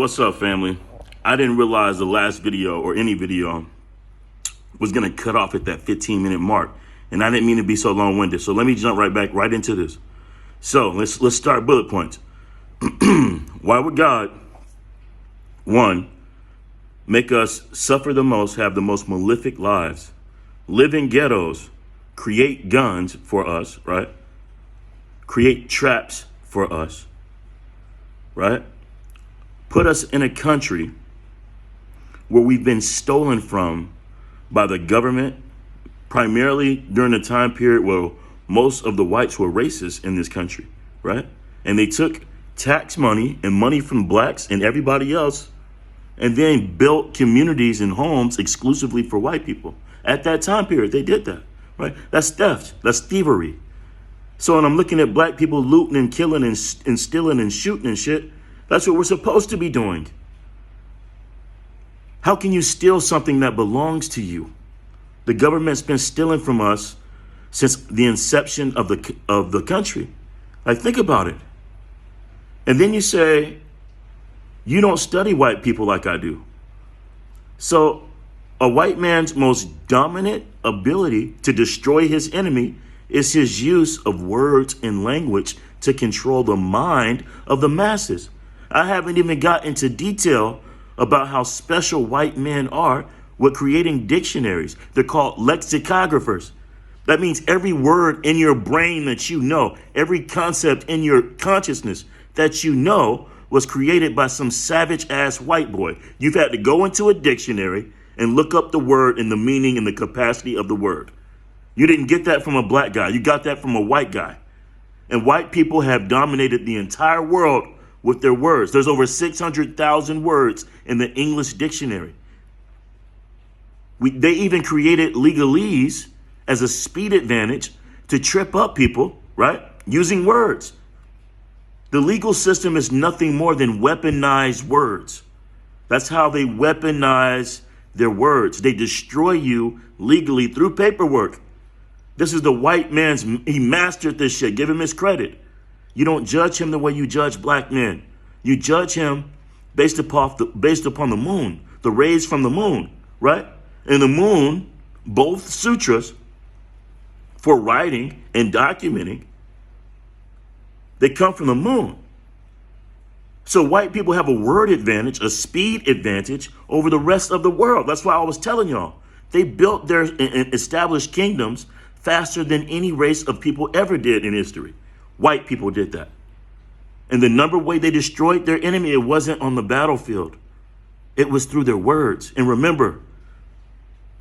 What's up, family? I didn't realize the last video or any video was going to cut off at that 15-minute mark. And I didn't mean to be so long-winded. So let me jump right into this. So let's start bullet points. Why would God, one, make us suffer the most, have the most malefic lives, live in ghettos, create guns for us, right? Create traps for us, right? Put us in a country where we've been stolen from by the government, primarily during the time period where most of the whites were racist in this country, right? And they took tax money and money from blacks and everybody else and then built communities and homes exclusively for white people. At that time period, they did that, right? That's theft. That's thievery. So when I'm looking at black people looting and killing and stealing and shooting and shit, that's what we're supposed to be doing. How can you steal something that belongs to you? The government's been stealing from us since the inception of the country. Like, think about it. And then you say, you don't study white people like I do. So a white man's most dominant ability to destroy his enemy is his use of words and language to control the mind of the masses. I haven't even got into detail about how special white men are with creating dictionaries. They're called lexicographers. That means every word in your brain that you know, every concept in your consciousness that you know was created by some savage ass white boy. You've had to go into a dictionary and look up the word and the meaning and the capacity of the word. You didn't get that from a black guy. You got that from a white guy. And white people have dominated the entire world with their words. There's over 600,000 words in the English dictionary. They even created legalese as a speed advantage to trip up people, right? Using words. The legal system is nothing more than weaponized words. That's how they weaponize their words. They destroy you legally through paperwork. This is the white man's, he mastered this shit. Give him his credit. You don't judge him the way you judge black men. You judge him based upon the moon, the rays from the moon, right? And the moon, both sutras for writing and documenting, they come from the moon. So white people have a word advantage, a speed advantage over the rest of the world. That's why I was telling y'all. They built their established kingdoms faster than any race of people ever did in history. White people did that. And the number way they destroyed their enemy, it wasn't on the battlefield. It was through their words. And remember,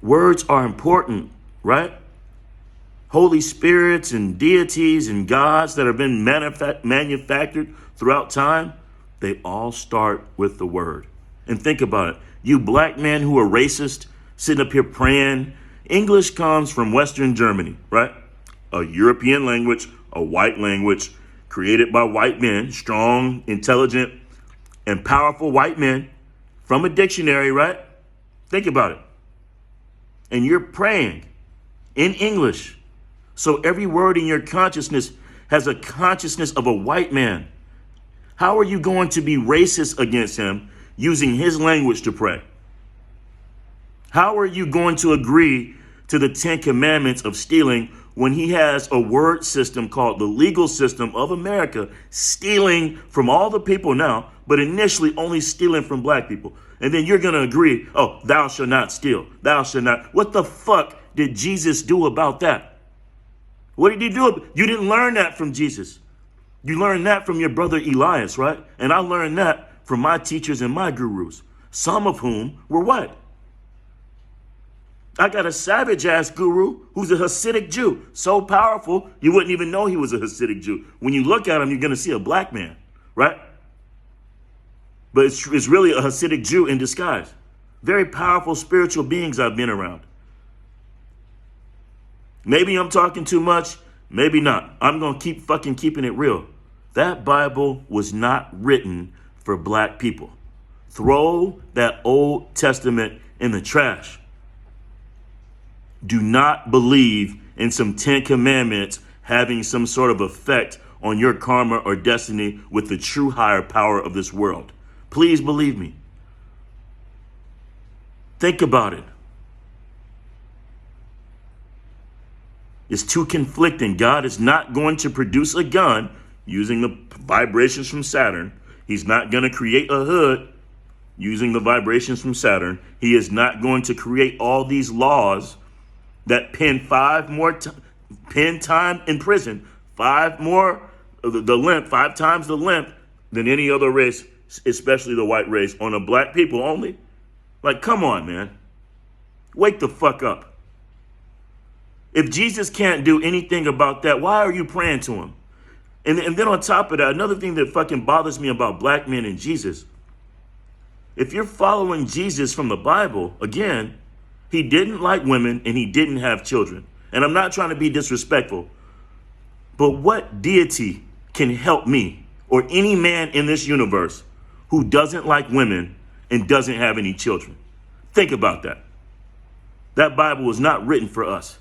words are important, right? Holy spirits and deities and gods that have been manufactured throughout time, they all start with the word. And think about it. You black men who are racist, sitting up here praying, English comes from Western Germany, right? A European language, a white language created by white men, strong, intelligent, and powerful white men from a dictionary, right? Think about it. And you're praying in English. So every word in your consciousness has a consciousness of a white man. How are you going to be racist against him using his language to pray? How are you going to agree to the 10 commandments of stealing when he has a word system called the legal system of America, stealing from all the people now, but initially only stealing from black people? And then you're going to agree, oh, thou shalt not steal. Thou shalt not. What the fuck did Jesus do about that? What did he do? You didn't learn that from Jesus. You learned that from your brother Elias, right? And I learned that from my teachers and my gurus, some of whom were what? I got a savage ass guru who's a Hasidic Jew. So powerful, you wouldn't even know he was a Hasidic Jew. When you look at him, you're going to see a black man, right? But it's really a Hasidic Jew in disguise. Very powerful spiritual beings I've been around. Maybe I'm talking too much. Maybe not. I'm going to keep keeping it real. That Bible was not written for black people. Throw that Old Testament in the trash. Do not believe in some 10 commandments having some sort of effect on your karma or destiny with the true higher power of this world. Please believe me. Think about it. It's too conflicting. God is not going to produce a gun using the vibrations from Saturn. He's not going to create a hood using the vibrations from Saturn. He is not going to create all these laws that pin pin time in prison, five times the length than any other race, especially the white race, on a black people only. Like, come on, man. Wake the fuck up. If Jesus can't do anything about that, why are you praying to him? And then on top of that, another thing that fucking bothers me about black men and Jesus, if you're following Jesus from the Bible, again, he didn't like women and he didn't have children. And I'm not trying to be disrespectful, but what deity can help me or any man in this universe who doesn't like women and doesn't have any children? Think about that. That Bible was not written for us.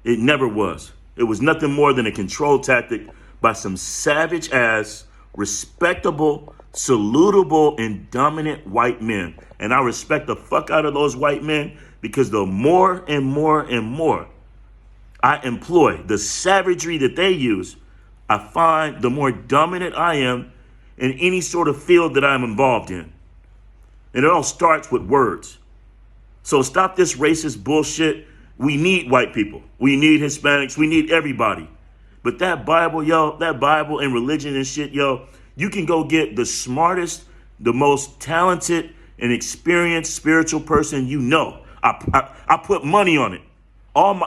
It never was. It was nothing more than a control tactic by some savage ass, respectable, salutable, and dominant white men. And I respect the fuck out of those white men, because the more and more and more I employ the savagery that they use, I find the more dominant I am in any sort of field that I'm involved in. And it all starts with words. So stop this racist bullshit. We need white people. We need Hispanics. We need everybody. But that Bible, that Bible and religion and shit, you can go get the smartest, the most talented and experienced spiritual person you know. I put money on it.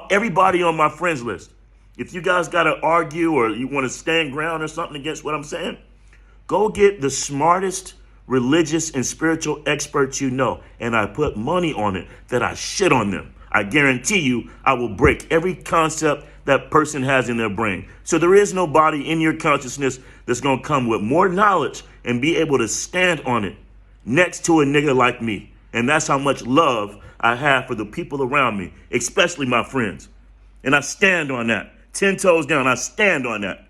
Everybody on my friends list. If you guys got to argue or you want to stand ground or something against what I'm saying, go get the smartest religious and spiritual experts you know. And I put money on it that I shit on them. I guarantee you I will break every concept that person has in their brain. So there is nobody in your consciousness that's going to come with more knowledge and be able to stand on it next to a nigga like me. And that's how much love I have for the people around me, especially my friends. And I stand on that. 10 toes down, I stand on that.